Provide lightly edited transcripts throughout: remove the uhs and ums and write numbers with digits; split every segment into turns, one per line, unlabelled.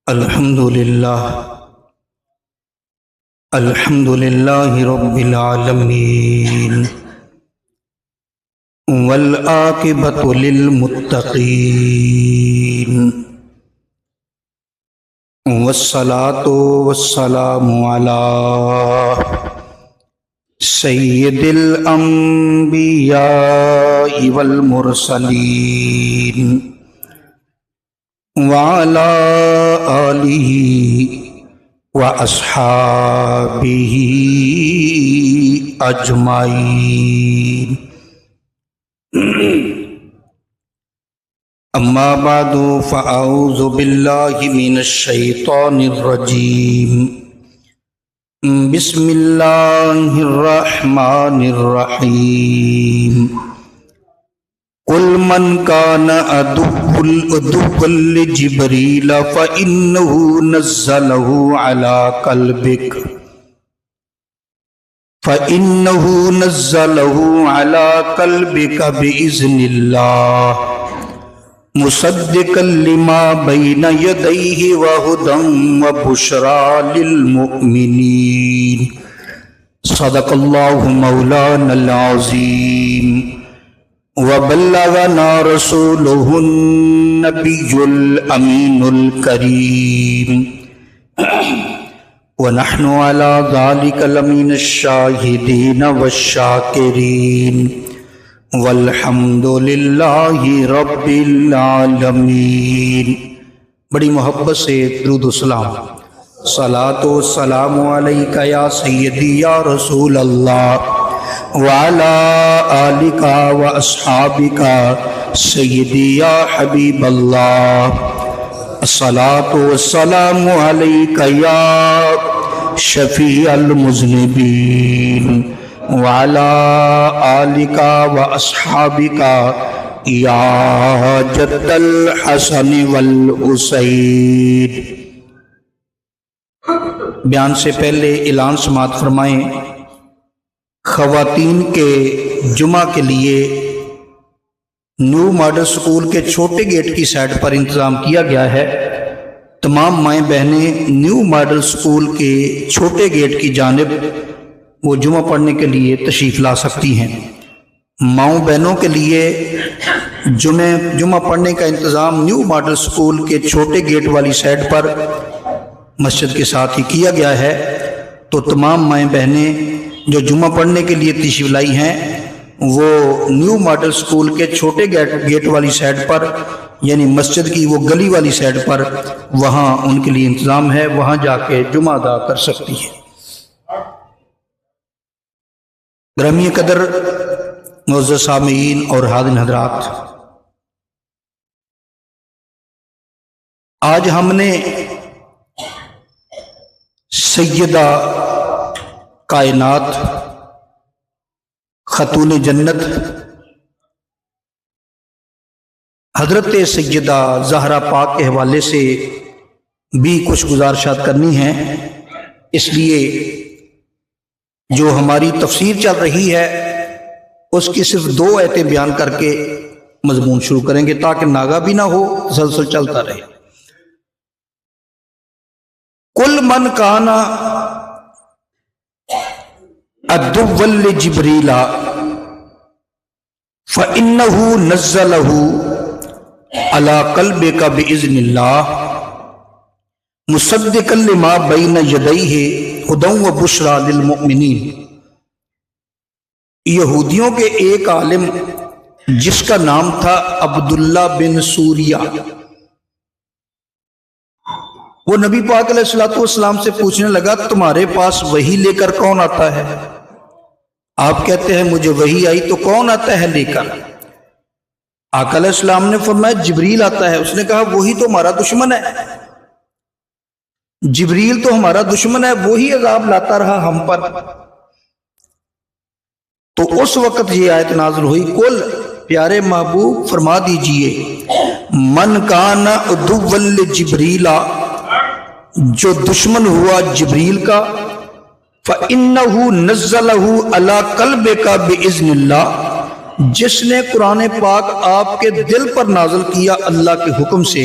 الحمد للہ رب العالمین والعاقبۃ للمتقین والصلاۃ والسلام علی سید الانبیاء والمرسلین وعلى آلہ وأصحابہ اجمعین اما بعد فاعوذ باللہ من الشیطان الرجیم بسم اللہ الرحمن الرحیم قل من كان عدوا لجبريل فإنه نزله على قلبك بإذن الله مصدقا لما بين يديه وهدى وبشرى للمؤمنين صدق الله مولانا العظيم وبلغنا رسوله النبي الأمين الكريم ونحن على ذلك لمن الشاهدين والشاكرين والحمد لله رب العالمين۔ بڑی محبت سے درود و سلام، صلاۃ و سلام علیک یا سیدی یا رسول اللہ وعلى آلك وأصحابك سيدي يا حبيب الله، الصلاة والسلام عليك يا شفيع المذنبين وعلى آلك وأصحابك يا جد الحسن والحسين۔ بیان سے پہلے اعلان سماعت فرمائیں۔ خواتین کے جمعہ کے لیے نیو ماڈل سکول کے چھوٹے گیٹ کی سائٹ پر انتظام کیا گیا ہے۔ تمام مائیں بہنیں نیو ماڈل سکول کے چھوٹے گیٹ کی جانب وہ جمعہ پڑھنے کے لیے تشریف لا سکتی ہیں۔ ماؤں بہنوں کے لیے جمعہ پڑھنے کا انتظام نیو ماڈل سکول کے چھوٹے گیٹ والی سائٹ پر مسجد کے ساتھ ہی کیا گیا ہے، تو تمام مائیں بہنیں جو جمعہ پڑھنے کے لیے تشریف لائی ہیں وہ نیو ماڈل سکول کے چھوٹے گیٹ والی سائٹ پر، یعنی مسجد کی وہ گلی والی سائٹ پر، وہاں ان کے لیے انتظام ہے، وہاں جا کے جمعہ ادا کر سکتی ہے۔ گرامی قدر معزز سامعین اور حاضرین حضرات، آج ہم نے سیدہ کائنات خاتون جنت حضرت سیدہ زہرا پاک کے حوالے سے بھی کچھ گزارشات کرنی ہیں، اس لیے جو ہماری تفسیر چل رہی ہے اس کی صرف 2 آیتیں بیان کر کے مضمون شروع کریں گے تاکہ ناغہ بھی نہ ہو، تسلسل چلتا رہے۔ کل من کانا عدوا لجبریل فإنه نزله على قلبك بإذن الله مصدقا لما بين يديه هدى وبشرى للمؤمنين۔ یہودیوں کے ایک عالم جس کا نام تھا عبداللہ بن سوریہ، وہ نبی پاک علیہ السلام سے پوچھنے لگا تمہارے پاس وحی لے کر کون آتا ہے؟ آپ کہتے ہیں مجھے وحی آئی، تو کون آتا ہے لے کر؟ آقا علیہ السلام نے فرمایا جبریل آتا ہے۔ اس نے کہا وہی تو ہمارا دشمن ہے، جبریل تو ہمارا دشمن ہے، وہی عذاب لاتا رہا ہم پر۔ تو اس وقت یہ آیت نازل ہوئی، قل پیارے محبوب فرما دیجئے من کان عدوا لجبریل، جو دشمن ہوا جبریل کا، فَإِنَّهُ نَزَّلَهُ عَلَىٰ قَلْبِكَ بِإِذْنِ اللَّهِ، جس نے قرآن پاک آپ کے دل پر نازل کیا اللہ کے حکم سے،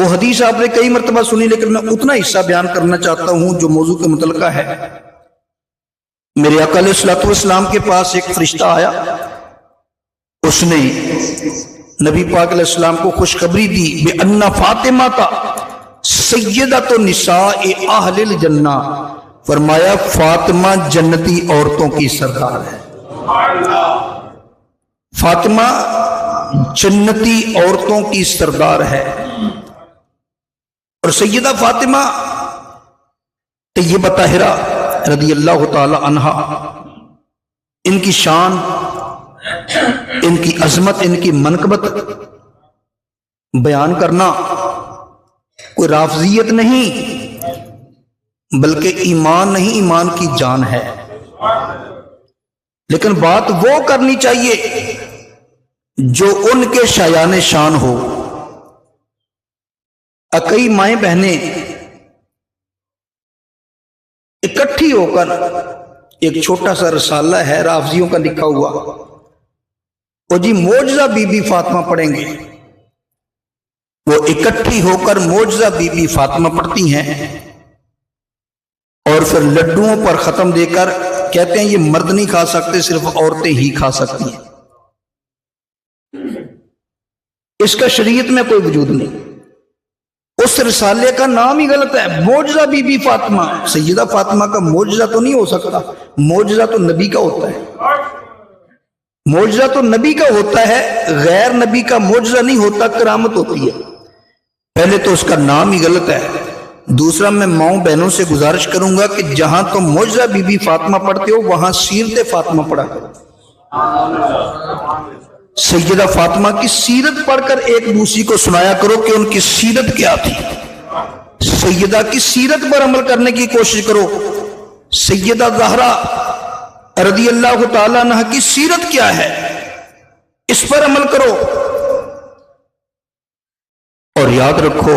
وہ حدیث آپ نے کئی مرتبہ سنی، لیکن میں اتنا حصہ بیان کرنا چاہتا ہوں جو موضوع کے متعلقہ ہے۔ میرے آقا علیہ الصلوۃ والسلام کے پاس ایک فرشتہ آیا، اس نے نبی پاک علیہ السلام کو خوشخبری دی بِأَنَّ فاطمہ سیدۃ النساء اہل الجنہ، فرمایا فاطمہ جنتی عورتوں کی سردار ہے۔ فاطمہ جنتی عورتوں کی سردار ہے، اور سیدہ فاطمہ طیبہ طاہرہ رضی اللہ تعالی عنہا، ان کی شان، ان کی عظمت، ان کی منقبت بیان کرنا کوئی رافضیت نہیں بلکہ ایمان نہیں، ایمان کی جان ہے۔ لیکن بات وہ کرنی چاہیے جو ان کے شایان شان ہو۔ کئی مائیں بہنیں اکٹھی ہو کر ایک چھوٹا سا رسالہ ہے رافضیوں کا لکھا ہوا، وہ جی معجزہ بی بی فاطمہ پڑھیں گے، وہ اکٹھی ہو کر معجزہ بی بی فاطمہ پڑھتی ہیں اور پھر لڈوؤں پر ختم دے کر کہتے ہیں یہ مرد نہیں کھا سکتے، صرف عورتیں ہی کھا سکتی ہیں۔ اس کا شریعت میں کوئی وجود نہیں۔ اس رسالے کا نام ہی غلط ہے، معجزہ بی بی فاطمہ۔ سیدہ فاطمہ کا معجزہ تو نہیں ہو سکتا، معجزہ تو نبی کا ہوتا ہے، معجزہ تو نبی کا ہوتا ہے، غیر نبی کا معجزہ نہیں ہوتا، کرامت ہوتی ہے۔ پہلے تو اس کا نام ہی غلط ہے۔ دوسرا، میں ماؤں بہنوں سے گزارش کروں گا کہ جہاں تم معجزہ بی بی فاطمہ پڑھتے ہو وہاں سیرت فاطمہ پڑھا کرو۔ سیدہ فاطمہ کی سیرت پڑھ کر ایک دوسری کو سنایا کرو کہ ان کی سیرت کیا تھی۔ سیدہ کی سیرت پر عمل کرنے کی کوشش کرو۔ سیدہ زہرا رضی اللہ تعالیٰ عنہ کی سیرت کیا ہے، اس پر عمل کرو۔ اور یاد رکھو،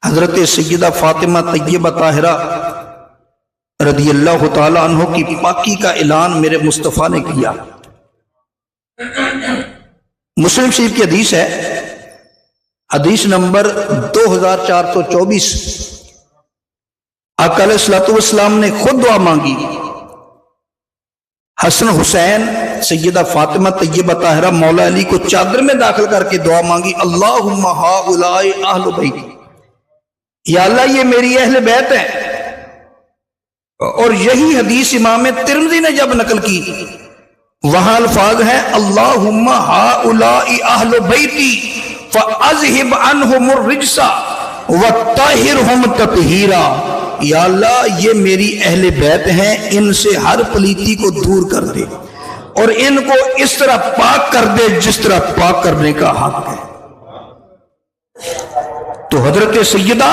حضرت سیدہ فاطمہ طیبہ طاہرہ رضی اللہ تعالیٰ عنہ کی پاکی کا اعلان میرے مصطفیٰ نے کیا۔ مسلم شریف کی حدیث ہے، حدیث نمبر 2424۔ آقا علیہ الصلوۃ والسلام نے خود دعا مانگی، حسن حسین سیدہ فاطمہ طیبہ طاہرہ مولا علی کو چادر میں داخل کر کے دعا مانگی، اللہم ہؤلاء اہل بیت، یا اللہ یہ میری اہل بیت ہیں۔ اور یہی حدیث امام ترمذی نے جب نقل کی، وہاں الفاظ ہیں اللہم ہؤلاء اہل بیتی فاذہب عنہم الرجس وطہرہم تطہیرا، یا اللہ یہ میری اہل بیت ہیں، ان سے ہر پلیتی کو دور کر دے اور ان کو اس طرح پاک کر دے جس طرح پاک کرنے کا حق ہے۔ تو حضرت سیدہ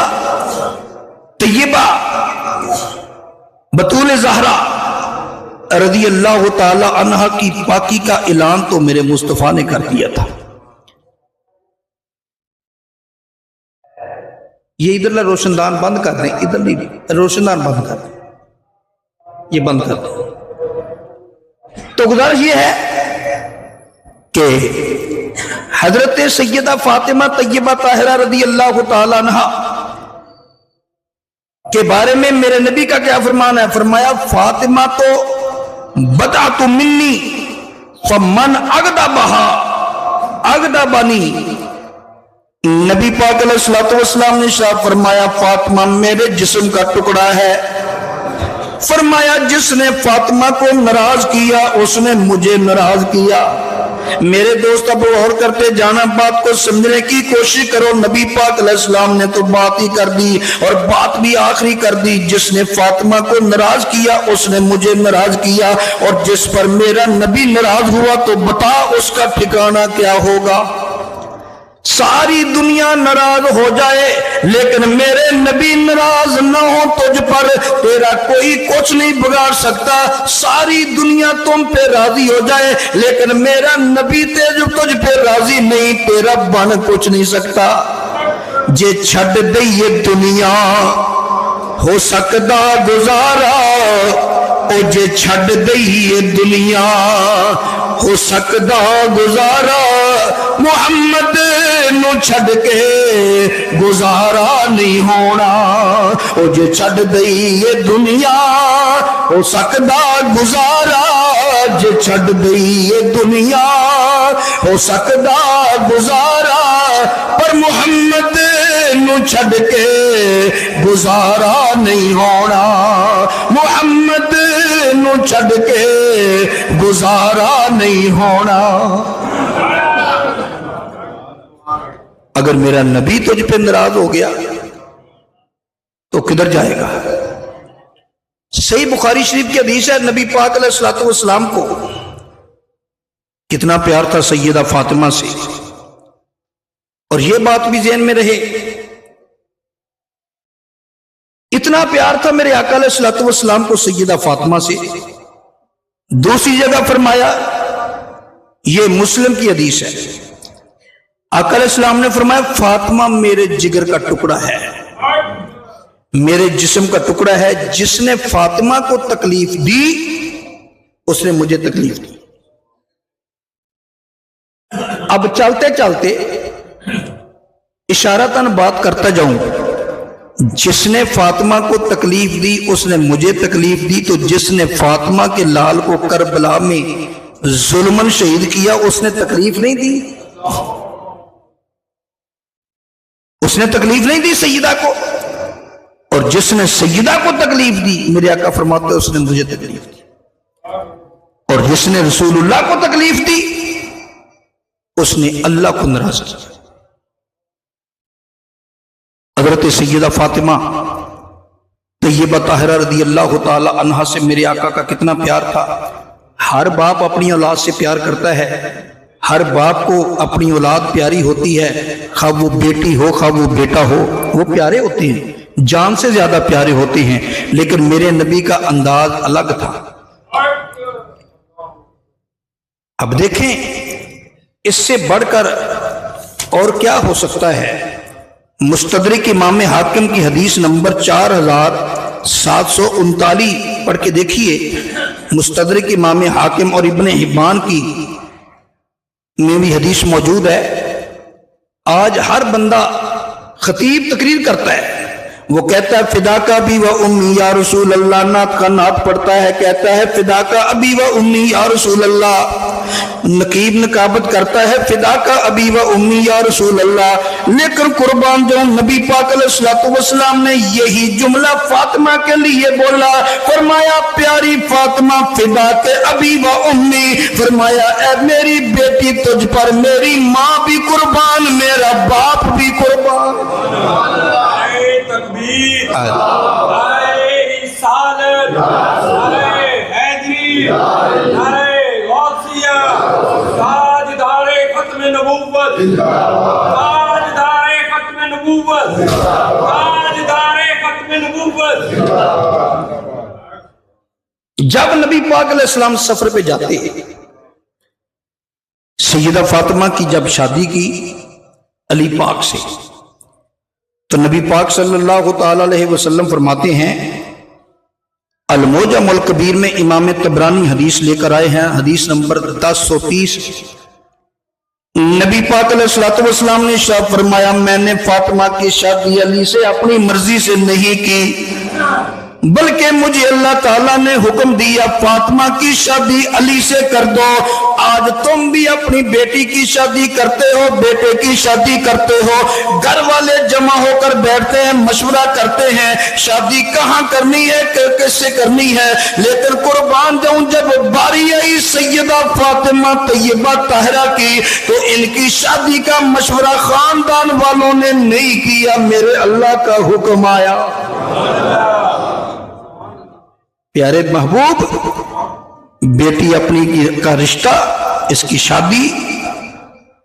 طیبہ بطول زہرا رضی اللہ تعالی عنہ کی پاکی کا اعلان تو میرے مصطفیٰ نے کر دیا تھا۔ یہ ادھر روشن دان بند کر دیں، ادھر نہیں، روشن دان بند کر دیں، یہ بند کر دیں۔ تو گزارش یہ ہے کہ حضرت سیدہ فاطمہ طیبہ طاہرہ رضی اللہ تعالی عنہ کے بارے میں میرے نبی کا کیا فرمان ہے؟ فرمایا فاطمہ تو بدعت منی فمن اغضبہا اغضبنی۔ نبی پاک علیہ الصلوۃ والسلام نے ارشاد فرمایا فاطمہ میرے جسم کا ٹکڑا ہے، فرمایا جس نے فاطمہ کو ناراض کیا اس نے مجھے ناراض کیا۔ میرے دوست اب غور کرتے جانا، بات کو سمجھنے کی کوشش کرو۔ نبی پاک علیہ السلام نے تو بات ہی کر دی اور بات بھی آخری کر دی، جس نے فاطمہ کو ناراض کیا اس نے مجھے ناراض کیا، اور جس پر میرا نبی ناراض ہوا تو بتا اس کا ٹھکانہ کیا ہوگا۔ ساری دنیا ناراض ہو جائے لیکن میرے نبی ناراض نہ ہو تجھ پر، تیرا کوئی کچھ نہیں بگاڑ سکتا۔ ساری دنیا تم پہ راضی ہو جائے لیکن میرا نبی تجھ پہ راضی نہیں، تیرا بن کچھ نہیں سکتا۔ جے چھڑ دئیے دنیا ہو سکتا گزارا، او جے چھڑ دئیے دنیا ہو سکتا گزارا، محمد نو چھڈ کے گزارا نہیں ہونا، او جے چھڈ دئی یہ دنیا ہو سکدا گزارا، جے چھڈ دئی یہ دنیا ہو سکدا گزارا، پر محمد نو چھڈ کے گزارا نہیں ہونا، محمد نو چھڈ کے گزارا نہیں ہونا۔ اگر میرا نبی تجھ پہ ناراض ہو گیا تو کدھر جائے گا؟ صحیح بخاری شریف کی حدیث ہے، نبی پاک علیہ الصلوۃ والسلام کو کتنا پیار تھا سیدہ فاطمہ سے، اور یہ بات بھی ذہن میں رہے، اتنا پیار تھا میرے آقا علیہ الصلوۃ والسلام کو سیدہ فاطمہ سے۔ دوسری جگہ فرمایا، یہ مسلم کی حدیث ہے، آقا علیہ السلام نے فرمایا فاطمہ میرے جگر کا ٹکڑا ہے، میرے جسم کا ٹکڑا ہے، جس نے فاطمہ کو تکلیف دی اس نے مجھے تکلیف دی۔ اب چلتے چلتے اشارتاً بات کرتا جاؤں، جس نے فاطمہ کو تکلیف دی اس نے مجھے تکلیف دی، تو جس نے فاطمہ کے لال کو کربلا میں ظلمن شہید کیا اس نے تکلیف نہیں دی، اس نے تکلیف نہیں دی سیدہ کو، اور جس نے سیدہ کو تکلیف دی میرے آقا فرماتے ہیں اس نے مجھے تکلیف دی، اور جس نے رسول اللہ کو تکلیف دی اس نے اللہ کو ناراض کیا۔ حضرت سیدہ فاطمہ طیبہ طاہرہ رضی اللہ تعالی عنہا سے میرے آقا کا کتنا پیار تھا۔ ہر باپ اپنی اولاد سے پیار کرتا ہے، ہر باپ کو اپنی اولاد پیاری ہوتی ہے، خواہ وہ بیٹی ہو خواہ وہ بیٹا ہو، وہ پیارے ہوتے ہیں، جان سے زیادہ پیارے ہوتے ہیں، لیکن میرے نبی کا انداز الگ تھا۔ اب دیکھیں اس سے بڑھ کر اور کیا ہو سکتا ہے؟ مستدرک امام حاکم کی حدیث نمبر 4739 پڑھ کے دیکھیے، مستدرک امام حاکم اور ابن حبان کی میں بھی حدیث موجود ہے۔ آج ہر بندہ خطیب تقریر کرتا ہے، وہ کہتا ہے فدا کا ابی و امی یا رسول اللہ، نعت کا نعت پڑھتا ہے کہتا ہے فدا کا ابی و امی یا رسول اللہ، نقیب نقابت کرتا ہے فدا کا ابی و امی یا رسول اللہ، لیکن قربان جاؤں نبی پاک علیہ الصلوۃ والسلام نے یہی جملہ فاطمہ کے لیے بولا، فرمایا پیاری فاطمہ فدا کے ابی و امی، فرمایا اے میری بیٹی تجھ پر میری ماں بھی قربان، میرا باپ بھی قربان۔ تکبیر، نعرہ رسالت، نعرہ حیدری، نعرہ غوثیہ، تاجدار ختم نبوت، تاجدار ختم نبوت، تاجدار ختم نبوت۔ جب نبی پاک علیہ السلام سفر پہ جاتے، سیدہ فاطمہ کی جب شادی کی علی پاک سے، تو نبی پاک صلی اللہ تعالی علیہ وسلم فرماتے ہیں، المعجم الکبیر میں امام طبرانی حدیث لے کر آئے ہیں، حدیث نمبر 1030، نبی پاک علیہ الصلوۃ والسلام نے ارشاد فرمایا میں نے فاطمہ کی شادی علی سے اپنی مرضی سے نہیں کی، بلکہ مجھے اللہ تعالیٰ نے حکم دیا فاطمہ کی شادی علی سے کر دو۔ آج تم بھی اپنی بیٹی کی شادی کرتے ہو، بیٹے کی شادی کرتے ہو، گھر والے جمع ہو کر بیٹھتے ہیں، مشورہ کرتے ہیں شادی کہاں کرنی ہے، کس سے کرنی ہے، لیکن قربان جاؤں جب باری آئی سیدہ فاطمہ طیبہ طاہرہ کی تو ان کی شادی کا مشورہ خاندان والوں نے نہیں کیا، میرے اللہ کا حکم آیا، پیارے محبوب بیٹی اپنی کا رشتہ اس کی شادی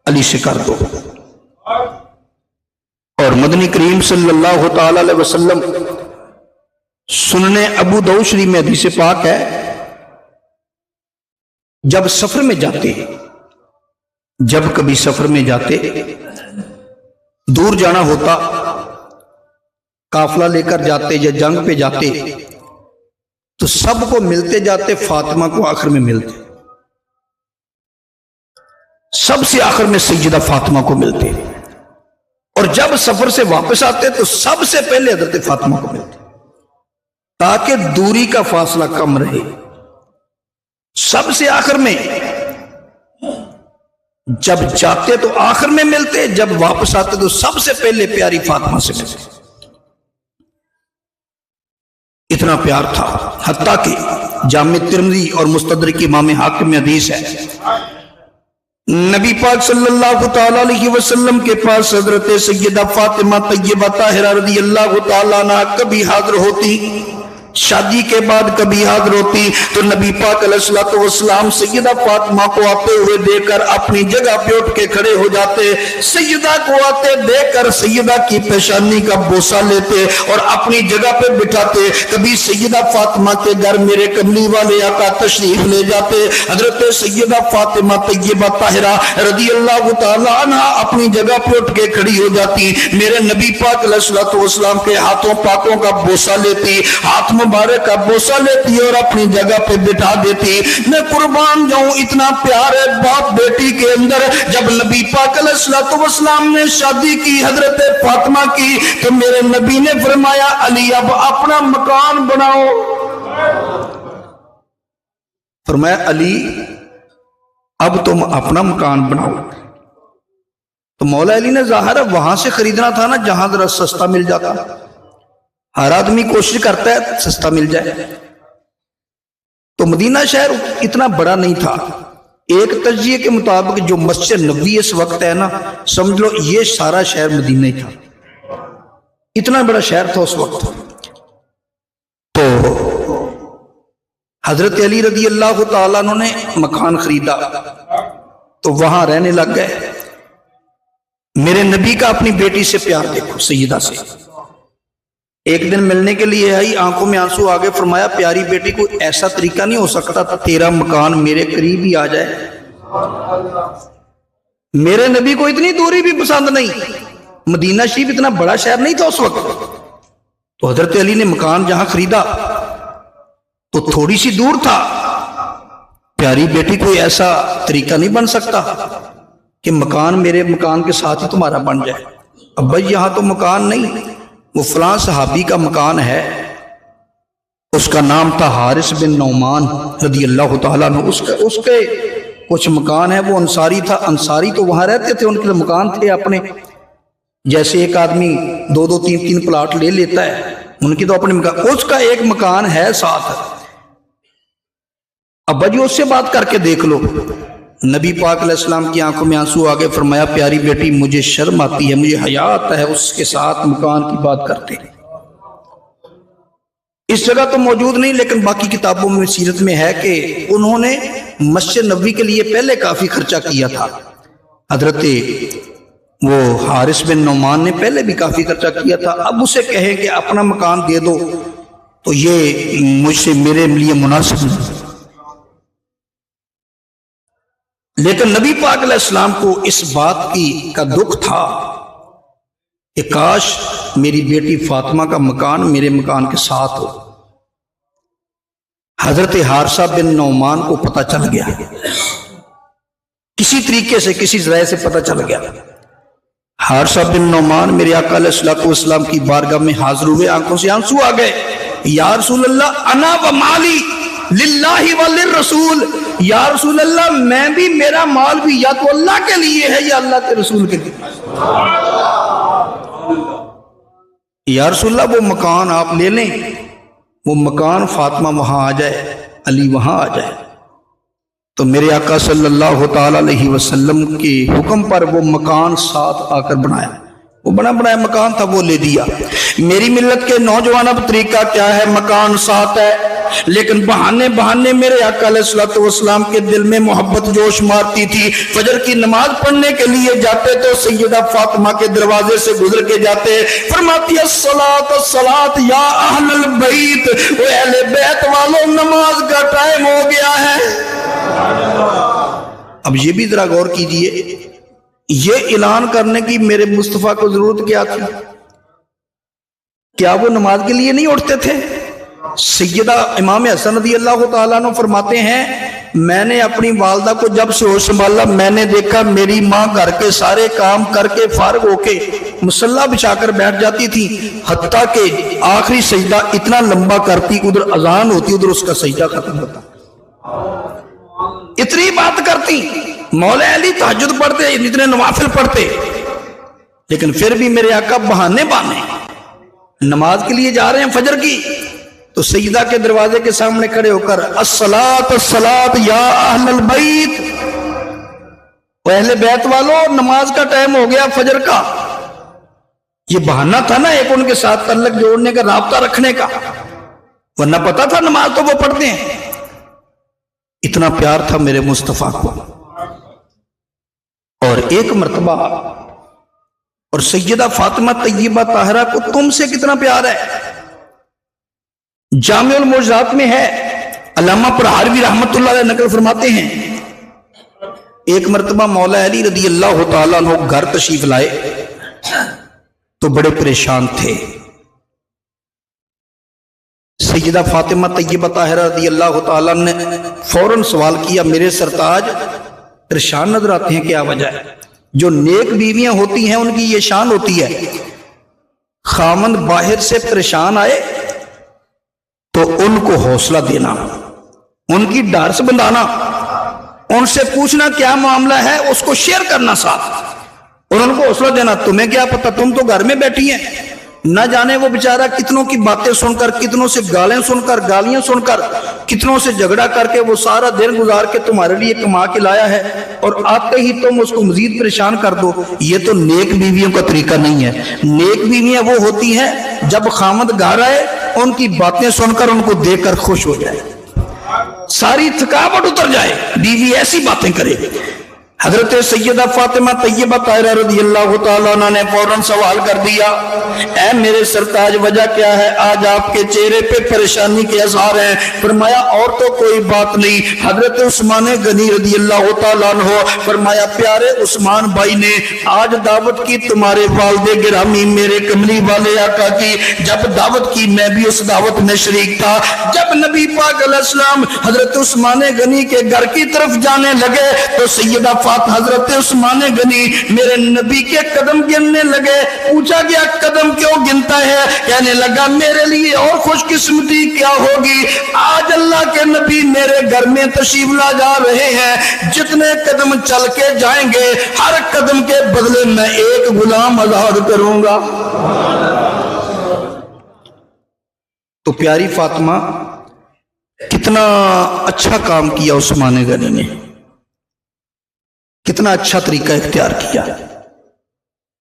علی سے کر دو۔ اور مدنی کریم صلی اللہ تعالی علیہ وسلم سنن ابو داؤد شریف میں حدیث پاک ہے، جب سفر میں جاتے، جب کبھی سفر میں جاتے، دور جانا ہوتا، قافلہ لے کر جاتے یا جنگ پہ جاتے تو سب کو ملتے جاتے، فاطمہ کو آخر میں ملتے، سب سے آخر میں سیدہ فاطمہ کو ملتے۔ اور جب سفر سے واپس آتے تو سب سے پہلے حضرت فاطمہ کو ملتے تاکہ دوری کا فاصلہ کم رہے. سب سے آخر میں، جب جاتے تو آخر میں ملتے، جب واپس آتے تو سب سے پہلے پیاری فاطمہ سے ملتے. اتنا پیار تھا، حتیٰ کہ جامع ترمذی اور مستدرک امام حاکم میں حدیث ہے، نبی پاک صلی اللہ تعالی علیہ وسلم کے پاس حضرت سیدہ فاطمہ طیبہ طاہرہ رضی اللہ تعالی عنہ کبھی حاضر ہوتی، شادی کے بعد کبھی حاضر ہوتی، تو نبی پاک علیہ السلام سیدہ فاطمہ کو آتے ہوئے دیکھ کر اپنی جگہ پہ اٹھ کے کھڑے ہو جاتے، سیدہ کو آتے دیکھ کر سیدہ کی پیشانی کا بوسہ لیتے اور اپنی جگہ پہ بٹھاتے. کبھی سیدہ فاطمہ کے گھر میرے کملی والے آقا تشریف لے جاتے، حضرت سیدہ فاطمہ طیبہ طاہرہ رضی اللہ تعالی عنہ اپنی جگہ پہ اٹھ کے کھڑی ہو جاتی، میرے نبی پاک علیہ السلام کے ہاتھوں پاکوں کا بوسہ لیتی، ہاتھ مبارک کا بوسہ لیتی اور اپنی جگہ پہ بٹھا دیتی. میں قربان جاؤں، اتنا پیار ہے باپ بیٹی کے اندر. جب نبی پاک علیہ السلام نے شادی کی حضرت فاطمہ کی تو میرے نبی نے فرمایا علی اب اپنا مکان بناؤ. فرمایا علی اب تم اپنا مکان بناؤ. تو مولا علی نے ظاہر ہے وہاں سے خریدنا تھا نا جہاں ذرا سستا مل جاتا. ہر آدمی کوشش کرتا ہے سستا مل جائے. تو مدینہ شہر اتنا بڑا نہیں تھا. ایک تجزیے کے مطابق جو مسجد نبوی اس وقت ہے نا، سمجھ لو یہ سارا شہر مدینہ ہی تھا. اتنا بڑا شہر تھا اس وقت. تو حضرت علی رضی اللہ تعالیٰ عنہ نے مکان خریدا تو وہاں رہنے لگ گئے. میرے نبی کا اپنی بیٹی سے پیار دیکھو، سیدہ سے. ایک دن ملنے کے لیے آئی، آنکھوں میں آنسو آگے، فرمایا پیاری بیٹی کوئی ایسا طریقہ نہیں ہو سکتا تھا تیرا مکان میرے قریب ہی آ جائے. میرے نبی کو اتنی دوری بھی پسند نہیں. مدینہ شریف اتنا بڑا شہر نہیں تھا اس وقت. تو حضرت علی نے مکان جہاں خریدا تو تھوڑی سی دور تھا. پیاری بیٹی کوئی ایسا طریقہ نہیں بن سکتا کہ مکان میرے مکان کے ساتھ ہی تمہارا بن جائے. اب بھائی یہاں تو مکان نہیں، وہ فلاں صحابی کا مکان ہے، اس کا نام تھا حارث بن نعمان رضی اللہ تعالیٰ عنہ. اس کے کچھ مکان ہے، وہ انصاری تھا. انصاری تو وہاں رہتے تھے، ان کے مکان تھے اپنے. جیسے ایک آدمی دو دو تین تین پلاٹ لے لیتا ہے، ان کی تو اپنے مکان. اس کا ایک مکان ہے ساتھ. ابا جی اس سے بات کر کے دیکھ لو. نبی پاک علیہ السلام کی آنکھوں میں آنسو آگے، فرمایا پیاری بیٹی مجھے شرم آتی ہے، مجھے حیا آتا ہے اس کے ساتھ مکان کی بات کرتے. اس جگہ تو موجود نہیں، لیکن باقی کتابوں میں سیرت میں ہے کہ انہوں نے مسجد نبوی کے لیے پہلے کافی خرچہ کیا تھا. حضرت وہ حارث بن نعمان نے پہلے بھی کافی خرچہ کیا تھا. اب اسے کہیں کہ اپنا مکان دے دو تو یہ مجھ سے میرے لیے مناسب نہیں. لیکن نبی پاک علیہ السلام کو اس بات کا دکھ تھا کہ کاش میری بیٹی فاطمہ کا مکان میرے مکان کے ساتھ ہو. حضرت حارثہ بن نعمان کو پتہ چل گیا، کسی طریقے سے کسی ذرائع سے پتہ چل گیا. حارثہ بن نعمان میرے آقا علیہ السلام کی بارگاہ میں حاضر ہوئے، آنکھوں سے آنسو آ گئے. یا رسول اللہ انا و مالی للہ وللرسول. یا رسول اللہ میں بھی، میرا مال بھی یا تو اللہ کے لیے ہے یا اللہ کے رسول کے لیے. یا رسول اللہ وہ مکان آپ لے لیں، وہ مکان فاطمہ وہاں آ جائے، علی وہاں آ جائے. تو میرے آقا صلی اللہ تعالی علیہ وسلم کے حکم پر وہ مکان ساتھ آ کر بنایا. وہ بنا بنایا مکان تھا، وہ لے دیا. میری ملت کے نوجوان اب طریقہ کیا ہے، مکان ساتھ ہے لیکن بہانے میرے آقا علیہ السلام کے دل میں محبت جوش مارتی تھی. فجر کی نماز پڑھنے کے لیے جاتے تو سیدہ فاطمہ کے دروازے سے گزر کے جاتے، فرماتی الصلاۃ الصلاۃ یا اہل البیت، وہ اہل بیت والوں نماز کا ٹائم ہو گیا ہے. اب یہ بھی ذرا غور کیجئے، یہ اعلان کرنے کی میرے مصطفیٰ کو ضرورت کیا تھی؟ کیا وہ نماز کے لیے نہیں اٹھتے تھے؟ سیدہ امام حسن رضی اللہ تعالیٰ عنہ فرماتے ہیں میں نے اپنی والدہ کو جب سے ہوش سنبھالا میں نے دیکھا میری ماں گھر کے سارے کام کر کے فارغ ہو کے مصلی بچھا کر بیٹھ جاتی تھی، حتیٰ کہ آخری سجدہ اتنا لمبا کرتی، ادھر اذان ہوتی ادھر اس کا سجدہ ختم ہوتا، اتنی بات کرتی۔ مولا علی تہجد پڑھتے، اتنے نوافل پڑھتے، لیکن پھر بھی میرے آقا بہانے نماز کے لیے جا رہے ہیں فجر کی، تو سجدہ کے دروازے کے سامنے کھڑے ہو کر الصلاۃ الصلاۃ یا اہل البیت، اہل بیت والو نماز کا ٹائم ہو گیا فجر کا۔ یہ بہانہ تھا نا ایک ان کے ساتھ تعلق جوڑنے کا، رابطہ رکھنے کا، ورنہ پتا تھا نماز تو وہ پڑھتے ہیں۔ اتنا پیار تھا میرے مصطفیٰ کو۔ اور ایک مرتبہ اور سیدہ فاطمہ طیبہ طاہرہ کو تم سے کتنا پیار ہے، جامع المعجزات میں ہے، علامہ پرہاروی رحمت اللہ علیہ نقل فرماتے ہیں ایک مرتبہ مولا علی رضی اللہ تعالیٰ عنہ گھر تشریف لائے تو بڑے پریشان تھے۔ سیدہ فاطمہ طیبہ طاہرہ رضی اللہ تعالیٰ نے فوراً سوال کیا، میرے سرتاج پریشان نظر آتے ہیں، کیا وجہ ہے؟ جو نیک بیویاں ہوتی ہیں ان کی یہ شان ہوتی ہے، خاوند باہر سے پریشان آئے تو ان کو حوصلہ دینا، ان کی ڈارس بندھانا، ان سے پوچھنا کیا معاملہ ہے، اس کو شیئر کرنا ساتھ، اور ان کو حوصلہ دینا۔ تمہیں کیا پتہ، تم تو گھر میں بیٹھی ہیں، نہ جانے وہ بیچارہ کتنوں کی باتیں سن کر، کتنوں سے گالیاں سن کر، کتنوں سے جھگڑا کر کے وہ سارا دن گزار کے تمہارے لیے کما کے لایا ہے، اور آتے ہی تم اس کو مزید پریشان کر دو۔ یہ تو نیک بیویوں کا طریقہ نہیں ہے۔ نیک بیویاں وہ ہوتی ہیں جب خامد گھر آئے ان کی باتیں سن کر ان کو دیکھ کر خوش ہو جائے، ساری تھکاوٹ اتر جائے، بیوی ایسی باتیں کرے۔ حضرت سیدہ فاطمہ طیبہ طاہرہ رضی اللہ تعالیٰ عنہ نے فوراً سوال کر دیا، اے میرے سرتاج وجہ کیا ہے؟ آج آپ کے چہرے پہ پریشانی کے اظہار ہیں۔ فرمایا اور تو کوئی بات نہیں۔ حضرت عثمان غنی رضی اللہ تعالیٰ عنہ فرمایا پیارے عثمان بھائی نے آج دعوت کی تمہارے والد گرامی میرے کملی والے آقا کی، جب دعوت کی میں بھی اس دعوت میں شریک تھا۔ جب نبی پاک علیہ السلام حضرت عثمان غنی کے گھر کی طرف جانے لگے تو سیدہ حضرت عثمان غنی میرے نبی کے قدم گننے لگے۔ پوچھا گیا قدم کیوں گنتا ہے؟ کہنے لگا میرے لیے اور خوش قسمتی کیا ہوگی، آج اللہ کے نبی میرے گھر میں تشریف لا جا رہے ہیں، جتنے قدم چل کے جائیں گے ہر قدم کے بدلے میں ایک غلام آزاد کروں گا۔ تو پیاری فاطمہ کتنا اچھا کام کیا عثمان غنی نے، کتنا اچھا طریقہ اختیار کیا۔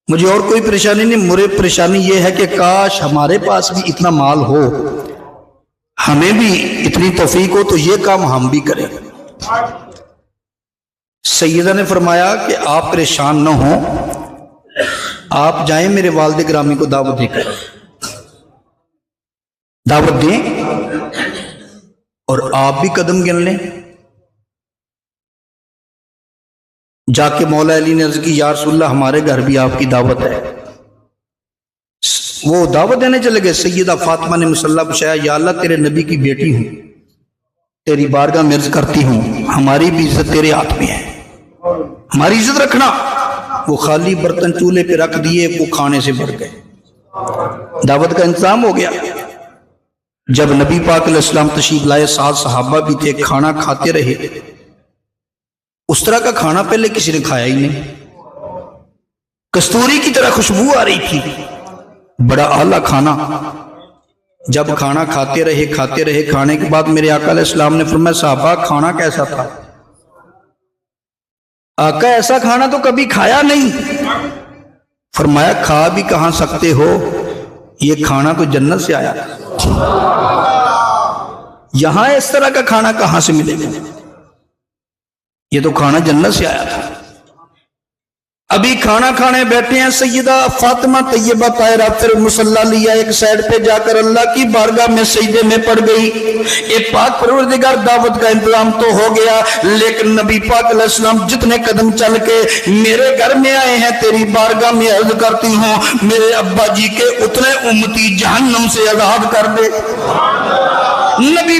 مجھے اور کوئی پریشانی نہیں، مجھے پریشانی یہ ہے کہ کاش ہمارے پاس بھی اتنا مال ہو، ہمیں بھی اتنی توفیق ہو تو یہ کام ہم بھی کریں۔ سیدہ نے فرمایا کہ آپ پریشان نہ ہوں، آپ جائیں میرے والد گرامی کو دعوت دے کر، دعوت دیں اور آپ بھی قدم گن لیں۔ جا کے مولا علی نے عرض کی یا رسول اللہ ہمارے گھر بھی آپ کی دعوت ہے۔ وہ دعوت دینے چلے گئے۔ سیدہ فاطمہ نے مصلی بچھایا، یا اللہ تیرے نبی کی بیٹی ہوں، تیری بارگاہ میں عرض کرتی ہوں ہماری بھی عزت تیرے ہاتھ میں ہے، ہماری عزت رکھنا۔ وہ خالی برتن چولہے پہ رکھ دیے، وہ کھانے سے بڑھ گئے، دعوت کا انتظام ہو گیا۔ جب نبی پاک علیہ السلام تشریف لائے، ساتھ صحابہ بھی تھے، کھانا کھاتے رہے۔ اس طرح کا کھانا پہلے کسی نے کھایا ہی نہیں، کستوری کی طرح خوشبو آ رہی تھی، بڑا اعلیٰ کھانا۔ جب کھانا کھاتے رہے، کھانے کے بعد میرے آقا علیہ السلام نے فرمایا صحابہ کھانا کیسا تھا؟ آقا ایسا کھانا تو کبھی کھایا نہیں۔ فرمایا کھا بھی کہاں سکتے ہو، یہ کھانا تو جنت سے آیا تھا، یہاں اس طرح کا کھانا کہاں سے ملے گا؟ یہ تو کھانا جنت سے آیا تھا۔ ابھی کھانا کھانے بیٹھے ہیں، سیدہ فاطمہ طیبہ طاہرہ پھر مصلی لیا، ایک سائیڈ پہ جا کر اللہ کی بارگاہ میں سجدے میں پڑ گئی۔ اے پاک پروردگار دعوت کا انتظام تو ہو گیا، لیکن نبی پاک علیہ السلام جتنے قدم چل کے میرے گھر میں آئے ہیں تیری بارگاہ میں عرض کرتی ہوں میرے ابا جی کے اتنے امتی جہنم سے آزاد کر دے۔ نبی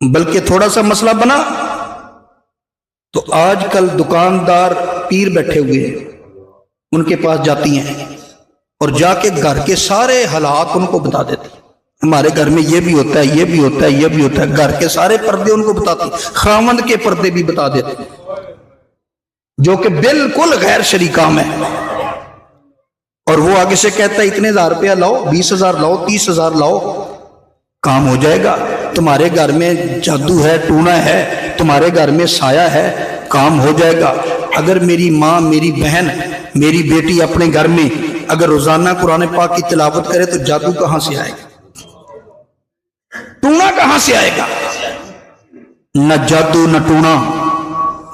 بلکہ تھوڑا سا مسئلہ بنا تو آج کل دکاندار پیر بیٹھے ہوئے ہیں، ان کے پاس جاتی ہیں اور جا کے گھر کے سارے حالات ان کو بتا دیتی ہیں۔ ہمارے گھر میں یہ بھی ہوتا ہے، یہ بھی ہوتا ہے، یہ بھی ہوتا ہے، گھر کے سارے پردے ان کو بتاتی، خاوند کے پردے بھی بتا دیتے ہیں، جو کہ بالکل غیر شرعی کام ہے۔ اور وہ آگے سے کہتا ہے اتنے ہزار روپیہ لاؤ، 20,000 لاؤ، 30,000 لاؤ، کام ہو جائے گا۔ تمہارے گھر میں جادو ہے، ٹونا ہے، تمہارے گھر میں سایہ ہے، کام ہو جائے گا۔ اگر میری ماں، میری بہن، میری بیٹی اپنے گھر میں اگر روزانہ قرآن پاک کی تلاوت کرے تو جادو کہاں سے آئے گا؟ ٹونا کہاں سے آئے گا؟ نہ جادو، نہ ٹونا،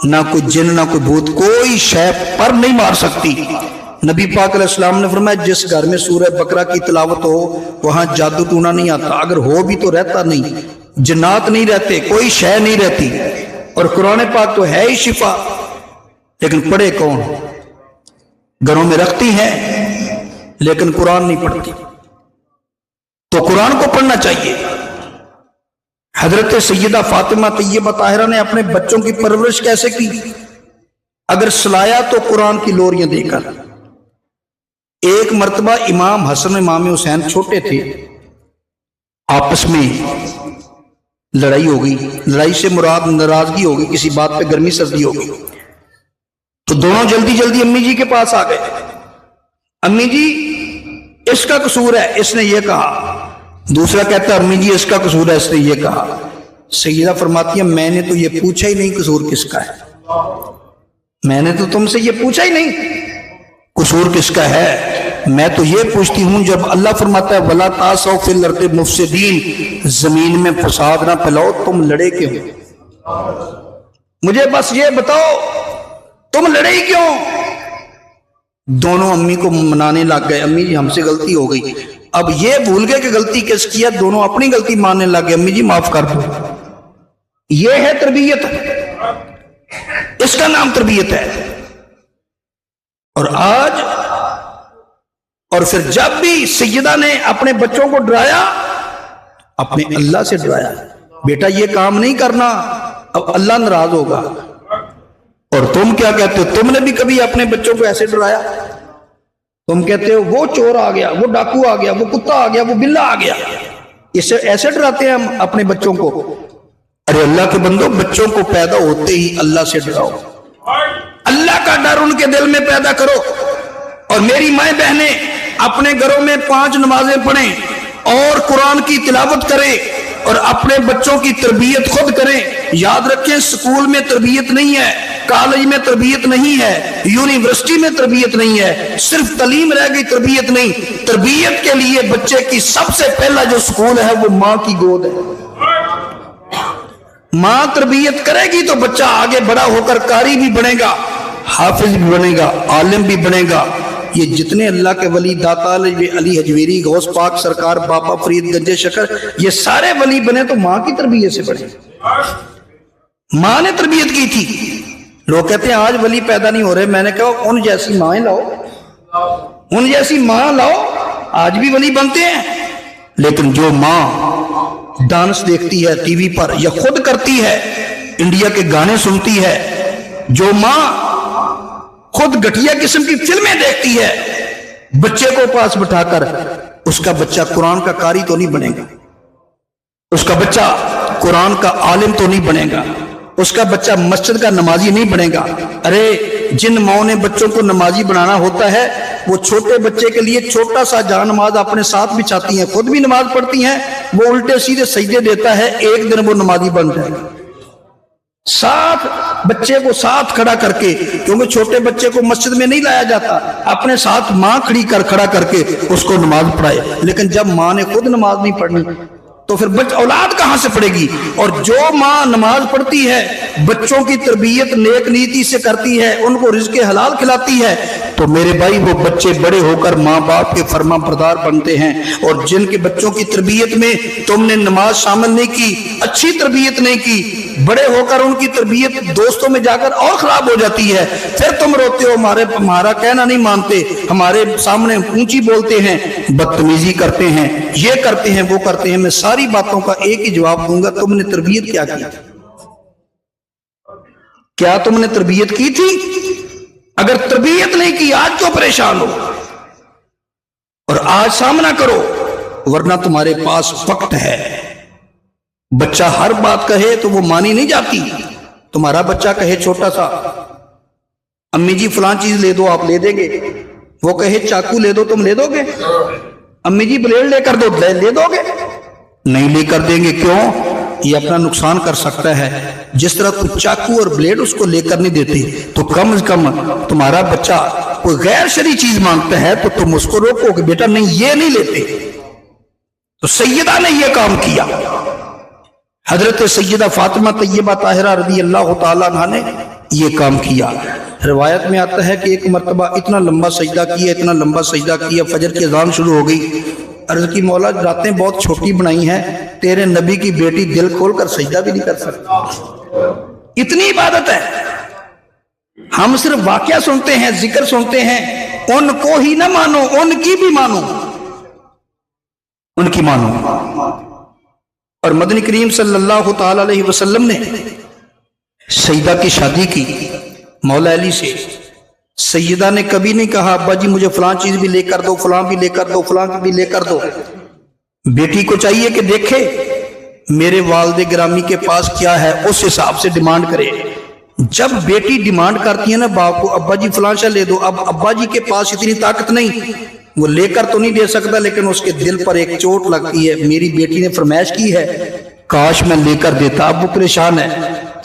نہ کوئی جن، نہ کوئی بھوت، کوئی شے پر نہیں مار سکتی۔ نبی پاک علیہ السلام نے فرمایا جس گھر میں سورہ بقرہ کی تلاوت ہو وہاں جادو ٹونا نہیں آتا، اگر ہو بھی تو رہتا نہیں، جنات نہیں رہتے، کوئی شے نہیں رہتی۔ اور قرآن پاک تو ہے ہی شفا، لیکن پڑھے کون؟ گھروں میں رکھتی ہیں لیکن قرآن نہیں پڑھتی۔ تو قرآن کو پڑھنا چاہیے۔ حضرت سیدہ فاطمہ طیبہ طاہرہ نے اپنے بچوں کی پرورش کیسے کی؟ اگر سلایا تو قرآن کی لوریاں دے کر۔ ایک مرتبہ امام حسن امام حسین چھوٹے تھے، آپس میں لڑائی ہو گئی، لڑائی سے مراد ناراضگی ہو گئی، کسی بات پہ گرمی سردی ہو گئی، تو دونوں جلدی جلدی امی جی کے پاس آ گئے۔ امی جی اس کا قصور ہے، اس نے یہ کہا۔ دوسرا کہتا ہے امی جی اس کا قصور ہے، اس نے یہ کہا۔ سیدہ فرماتی ہیں میں نے تو یہ پوچھا ہی نہیں قصور کس کا ہے، میں نے تو تم سے یہ پوچھا ہی نہیں قصور کس کا ہے، میں تو یہ پوچھتی ہوں جب اللہ فرماتا ہے وَلَا تَعْثَوْا فِي الْأَرْضِ مُفْسِدِينَ، زمین میں فساد نہ پھیلاؤ، تم لڑے کیوں؟ مجھے بس یہ بتاؤ تم لڑے ہی کیوں؟ دونوں امی کو منانے لگ گئے، امی جی ہم سے غلطی ہو گئی۔ اب یہ بھول گئے کہ غلطی کس کی ہے، دونوں اپنی غلطی ماننے لگ گئے، امی جی معاف کر دو۔ یہ ہے تربیت، اس کا نام تربیت ہے۔ اور آج اور پھر جب بھی سیدہ نے اپنے بچوں کو ڈرایا اپنے اللہ سے ڈرایا، بیٹا یہ کام نہیں کرنا، اب اللہ ناراض ہوگا۔ اور تم کیا کہتے ہو؟ تم نے بھی کبھی اپنے بچوں کو ایسے ڈرایا؟ تم کہتے ہو وہ چور آ گیا، وہ ڈاکو آ گیا، وہ کتا آ گیا، وہ بلا آ گیا، اسے ایسے ڈراتے ہیں ہم اپنے بچوں کو۔ ارے اللہ کے بندو، بچوں کو پیدا ہوتے ہی اللہ سے ڈراؤ، اللہ کا ڈر ان کے دل میں پیدا کرو۔ اور میری مائیں بہنیں اپنے گھروں میں 5 نمازیں پڑھیں اور قرآن کی تلاوت کریں اور اپنے بچوں کی تربیت خود کریں۔ یاد رکھیں سکول میں تربیت نہیں ہے، کالج میں تربیت نہیں ہے، یونیورسٹی میں تربیت نہیں ہے، صرف تعلیم رہ گئی، تربیت نہیں۔ تربیت کے لیے بچے کی سب سے پہلا جو سکول ہے وہ ماں کی گود ہے۔ ماں تربیت کرے گی تو بچہ آگے بڑا ہو کر قاری بھی بنے گا، حافظ بھی بنے گا، عالم بھی بنے گا۔ یہ جتنے اللہ کے ولی، داتا علی حجویری، غوث پاک سرکار، بابا فرید گنج شکر، یہ سارے ولی بنے تو ماں کی تربیت سے بنے۔ ماں نے تربیت کی تھی۔ لوگ کہتے ہیں آج ولی پیدا نہیں ہو رہے، میں نے کہا ان جیسی مائیں لاؤ، ان جیسی ماں لاؤ، آج بھی ولی بنتے ہیں۔ لیکن جو ماں ڈانس دیکھتی ہے ٹی وی پر یا خود کرتی ہے، انڈیا کے گانے سنتی ہے، جو ماں خود گھٹیا قسم کی فلمیں دیکھتی ہے، بچے کو پاس بٹھا کر، اس کا بچہ قرآن کا قاری تو نہیں بنے گا، اس کا بچہ قرآن کا عالم تو نہیں بنے گا، اس کا بچہ مسجد کا نمازی نہیں بنے گا۔ ارے جن ماؤں نے بچوں کو نمازی بنانا ہوتا ہے وہ چھوٹے بچے کے لیے چھوٹا سا جہاں نماز اپنے ساتھ بچھاتی ہیں، خود بھی نماز پڑھتی ہیں، وہ الٹے سیدھے سجدے دیتا ہے، ایک دن وہ نمازی بن جائے گا۔ ساتھ بچے کو ساتھ کھڑا کر کے، کیونکہ چھوٹے بچے کو مسجد میں نہیں لایا جاتا، اپنے ساتھ ماں کھڑا کر کے اس کو نماز پڑھائے۔ لیکن جب ماں نے خود نماز نہیں پڑھنی تو پھر اولاد کہاں سے پڑھے گی؟ اور جو ماں نماز پڑھتی ہے، بچوں کی تربیت نیک نیتی سے کرتی ہے، ان کو رزق حلال کھلاتی ہے، تو میرے بھائی وہ بچے بڑے ہو کر ماں باپ کے فرما بردار بنتے ہیں، اور جن کے بچوں کی تربیت میں تم نے نماز شامل نہیں کی، اچھی تربیت نہیں کی، بڑے ہو کر ان کی تربیت دوستوں میں جا کر اور خراب ہو جاتی ہے، پھر تم روتے ہو، ہمارا کہنا نہیں مانتے، ہمارے سامنے اونچی بولتے ہیں، بدتمیزی کرتے ہیں، یہ کرتے ہیں، وہ کرتے ہیں۔ میں ساری باتوں کا ایک ہی جواب دوں گا، تم نے تربیت کیا کی؟ کیا تم نے تربیت کی تھی؟ اگر تربیت نہیں کی، آج کیوں پریشان ہو؟ اور آج سامنا کرو، ورنہ تمہارے پاس وقت ہے۔ بچہ ہر بات کہے تو وہ مانی نہیں جاتی۔ تمہارا بچہ کہے چھوٹا سا، امی جی فلان چیز لے دو، آپ لے دیں گے؟ وہ کہے چاقو لے دو، تم لے دو گے؟ امی جی بلیڈ لے کر دو، لے دو گے؟ نہیں لے کر دیں گے۔ کیوں؟ یہ اپنا نقصان کر سکتا ہے۔ جس طرح کوئی چاقو اور بلیڈ اس کو لے کر نہیں دیتے، تو کم از کم تمہارا بچہ کوئی غیر شرعی چیز مانگتا ہے تو تم اس کو روکو کہ بیٹا نہیں، یہ نہیں لیتے۔ تو سیدہ نے یہ کام کیا، حضرت سیدہ فاطمہ طیبہ طاہرہ رضی اللہ تعالیٰ عنہ نے یہ کام کیا۔ روایت میں آتا ہے کہ ایک مرتبہ اتنا لمبا سجدہ کیا، اتنا لمبا سجدہ کیا، فجر کی اذان شروع ہو گئی۔ عرض کی مولا راتیں بہت چھوٹی بنائی ہیں، تیرے نبی کی بیٹی دل کھول کر سجدہ بھی نہیں کر سکتی، اتنی عبادت ہے۔ ہم صرف واقعہ سنتے ہیں، ذکر سنتے ہیں، ان کو ہی نہ مانو، ان کی بھی مانو، ان کی مانو۔ اور مدنی کریم صلی اللہ تعالی علیہ وسلم نے سیدہ کی شادی کی مولا علی سے۔ سیدہ نے کبھی نہیں کہا ابا جی مجھے فلان چیز بھی لے کر دو، فلان بھی لے کر دو، فلان بھی لے کر دو۔ بیٹی کو چاہیے کہ دیکھے میرے والد گرامی کے پاس کیا ہے، اس حساب سے ڈیمانڈ کرے۔ جب بیٹی ڈیمانڈ کرتی ہے نا باپ کو، ابا جی فلان شے لے دو، اب ابا جی کے پاس اتنی طاقت نہیں، وہ لے کر تو نہیں دے سکتا، لیکن اس کے دل پر ایک چوٹ لگتی ہے، میری بیٹی نے فرمائش کی ہے، کاش میں لے کر دیتا۔ اب وہ پریشان ہے،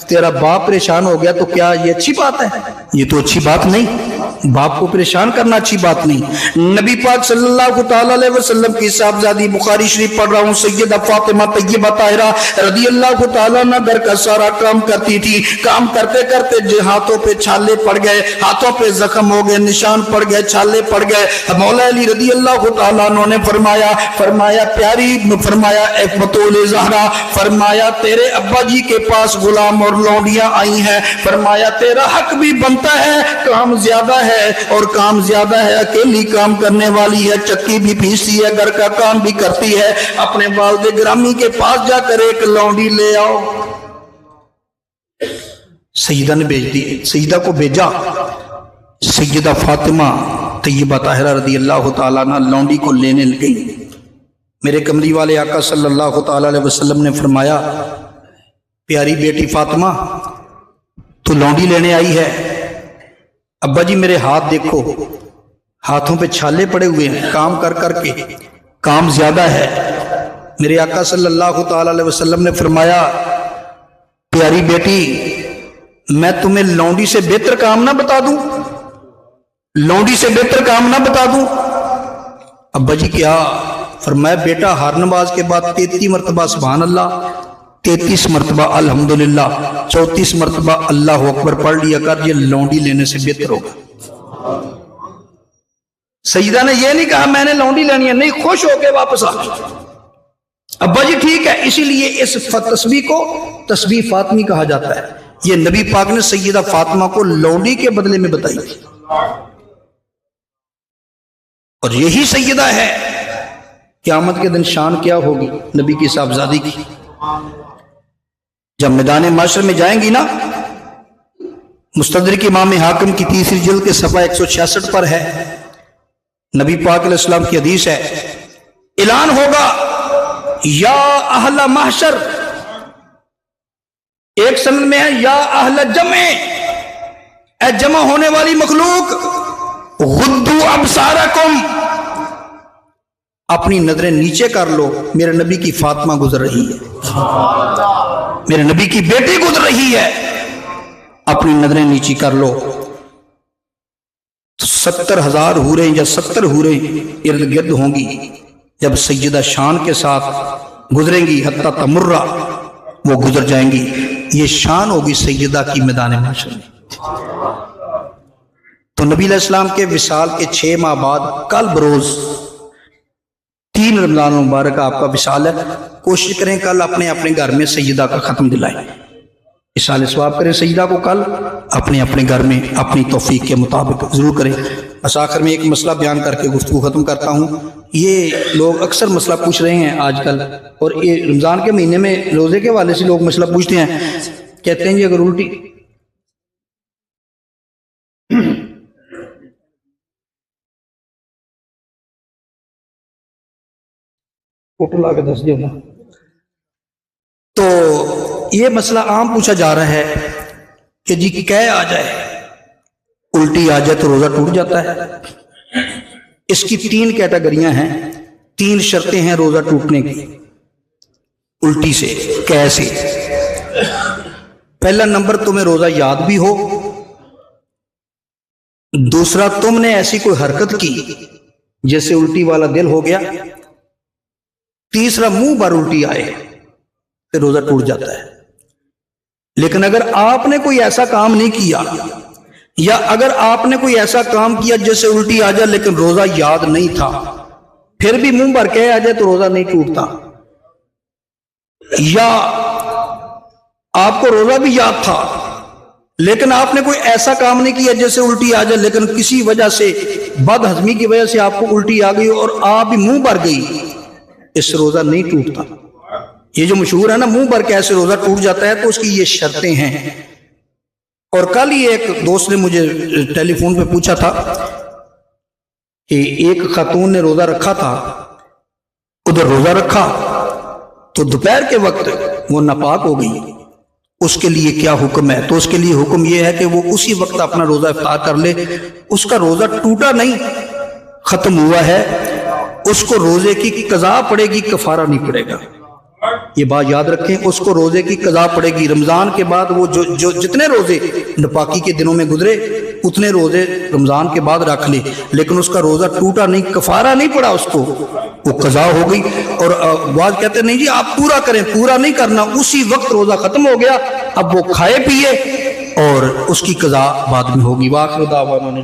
تیرا باپ پریشان ہو گیا تو کیا یہ اچھی بات ہے؟ یہ تو اچھی بات نہیں، باپ کو پریشان کرنا اچھی بات نہیں۔ نبی پاک صلی اللہ تعالی علیہ وسلم کی صاحبزادی، بخاری شریف پڑھ رہا ہوں، سیدہ فاطمہ طیبہ طاہرہ رضی اللہ تعالیٰ عنہ گھر کا سارا کام کرتی تھی۔ کام کرتے کرتے ہاتھوں پہ چھالے پڑ گئے، ہاتھوں پہ زخم ہو گئے، نشان پڑ گئے، چھالے پڑ گئے۔ مولا علی رضی اللہ تعالیٰ عنہ نے فرمایا پیاری، فرمایا اے بطول زہرا، فرمایا تیرے ابا جی کے پاس غلام اور لونڈیاں آئی ہیں، فرمایا تیرا حق بھی بنتا ہے، کام زیادہ ہے اور کام زیادہ ہے، اکیلی کام کرنے والی ہے، چکی بھی پیستی ہے، گھر کا کام بھی کرتی ہے، اپنے والد گرامی کے پاس جا کر ایک لونڈی لے آؤ۔ سیدہ نے بھیج دی، سیدہ کو بھیجا۔ سیدہ فاطمہ طیبہ طاہرہ رضی اللہ تعالیٰ عنہ لونڈی کو لینے گئی۔ میرے کملی والے آقا صلی اللہ تعالیٰ علیہ وسلم نے فرمایا پیاری بیٹی فاطمہ تو لونڈی لینے آئی ہے؟ ابا جی میرے ہاتھ دیکھو، ہاتھوں پہ چھالے پڑے ہوئے ہیں، کام کر کر کے کام زیادہ ہے۔ میرے آقا صلی اللہ تعالی علیہ وسلم نے فرمایا پیاری بیٹی میں تمہیں لونڈی سے بہتر کام نہ بتا دوں، لونڈی سے بہتر کام نہ بتا دوں؟ ابا جی کیا؟ فرمایا بیٹا ہر نماز کے بعد 33 مرتبہ سبحان اللہ، 33 مرتبہ الحمدللہ، 34 مرتبہ اللہ اکبر پڑھ لیا کر، یہ لونڈی لینے سے بہتر ہوگا۔ سیدہ نے یہ نہیں کہا میں نے لونڈی لینی ہے، نہیں، خوش ہو کے واپس آ گئی۔ ابا جی ٹھیک ہے، اسی لیے اس تسبیح کو تسبیح فاطمی کہا جاتا ہے۔ یہ نبی پاک نے سیدہ فاطمہ کو لونڈی کے بدلے میں بتائی تھی، اور یہی سیدہ ہے قیامت کے دن شان کیا ہوگی نبی کی صاحبزادی کی۔ جب میدان معاشر میں جائیں گی نا، مستدرک امام حاکم کی 3 جلد کے صفحہ 166 پر ہے، نبی پاک علیہ السلام کی حدیث ہے، اعلان ہوگا یا اہل محشر، ایک سند میں ہے یا اہل جمع، اے جمع ہونے والی مخلوق، غدو ابصارکم، اپنی نظریں نیچے کر لو، میرے نبی کی فاطمہ گزر رہی ہے، میرے نبی کی بیٹی گزر رہی ہے، اپنی نظریں نیچی کر لو۔ 70,000 حوریں یا 70 حوریں ارد گرد ہوں گی، جب سیدہ شان کے ساتھ گزریں گی، حتی تمرہ، وہ گزر جائیں گی، یہ شان ہوگی سیدہ کی میدان محشر میں۔ تو نبی علیہ السلام کے وصال کے 6 ماہ بعد کل بروز 3 رمضان مبارک آپ کا وصال ہے. کوشش کریں کل اپنے اپنے گھر میں سیدہ کا ختم دلائیں. اصال ثواب کریں سیدہ کو کل اپنے اپنے گھر میں اپنی توفیق کے مطابق ضرور کریں. بس آخر میں ایک مسئلہ بیان کر کے گفتگو ختم کرتا ہوں. یہ لوگ اکثر مسئلہ پوچھ رہے ہیں آج کل، اور یہ رمضان کے مہینے میں روزے کے حوالے سے لوگ مسئلہ پوچھتے ہیں. کہتے ہیں جی اگر الٹی فوٹو لا کے دس دیا. تو یہ مسئلہ عام پوچھا جا رہا ہے کہ جی کہہ آ جائے، الٹی آ جائے تو روزہ ٹوٹ جاتا ہے. اس کی 3 کیٹیگریاں ہیں، 3 شرطیں ہیں روزہ ٹوٹنے کی الٹی سے، کہہ سے. پہلا نمبر تمہیں روزہ یاد بھی ہو. دوسرا تم نے ایسی کوئی حرکت کی جیسے الٹی والا دل ہو گیا. تیسرا منہ پر الٹی آئے پھر روزہ ٹوٹ جاتا ہے. لیکن اگر آپ نے کوئی ایسا کام نہیں کیا، یا اگر آپ نے کوئی ایسا کام کیا جیسے الٹی آ جائے لیکن روزہ یاد نہیں تھا، پھر بھی منہ بھر کے آ جائے تو روزہ نہیں ٹوٹتا. یا آپ کو روزہ بھی یاد تھا لیکن آپ نے کوئی ایسا کام نہیں کیا جیسے الٹی آ جائے، لیکن کسی وجہ سے بد ہضمی کی وجہ سے آپ کو الٹی آ گئی اور آپ بھی منہ بھر گئی، اس سے روزہ نہیں ٹوٹتا. یہ جو مشہور ہے نا منہ بھر کے ایسے روزہ ٹوٹ جاتا ہے، تو اس کی یہ شرطیں ہیں. اور کل ہی ایک دوست نے مجھے ٹیلی فون پہ پوچھا تھا کہ ایک خاتون نے روزہ رکھا تھا، ادھر روزہ رکھا تو دوپہر کے وقت وہ ناپاک ہو گئی، اس کے لیے کیا حکم ہے؟ تو اس کے لیے حکم یہ ہے کہ وہ اسی وقت اپنا روزہ افطار کر لے. اس کا روزہ ٹوٹا نہیں، ختم ہوا ہے. اس کو روزے کی قضا پڑے گی، کفارہ نہیں پڑے گا. یہ بات یاد رکھیں، اس کو روزے کی قضا پڑے گی. رمضان کے بعد وہ جو جتنے روزے نپاکی کے دنوں میں گزرے اتنے روزے رمضان کے بعد رکھ لے، لیکن اس کا روزہ ٹوٹا نہیں، کفارہ نہیں پڑا، اس کو وہ قضا ہو گئی. اور بعض کہتے ہیں نہیں جی آپ پورا کریں، پورا نہیں کرنا، اسی وقت روزہ ختم ہو گیا، اب وہ کھائے پیے اور اس کی قضا بعد میں ہوگی. وآخر دعوانا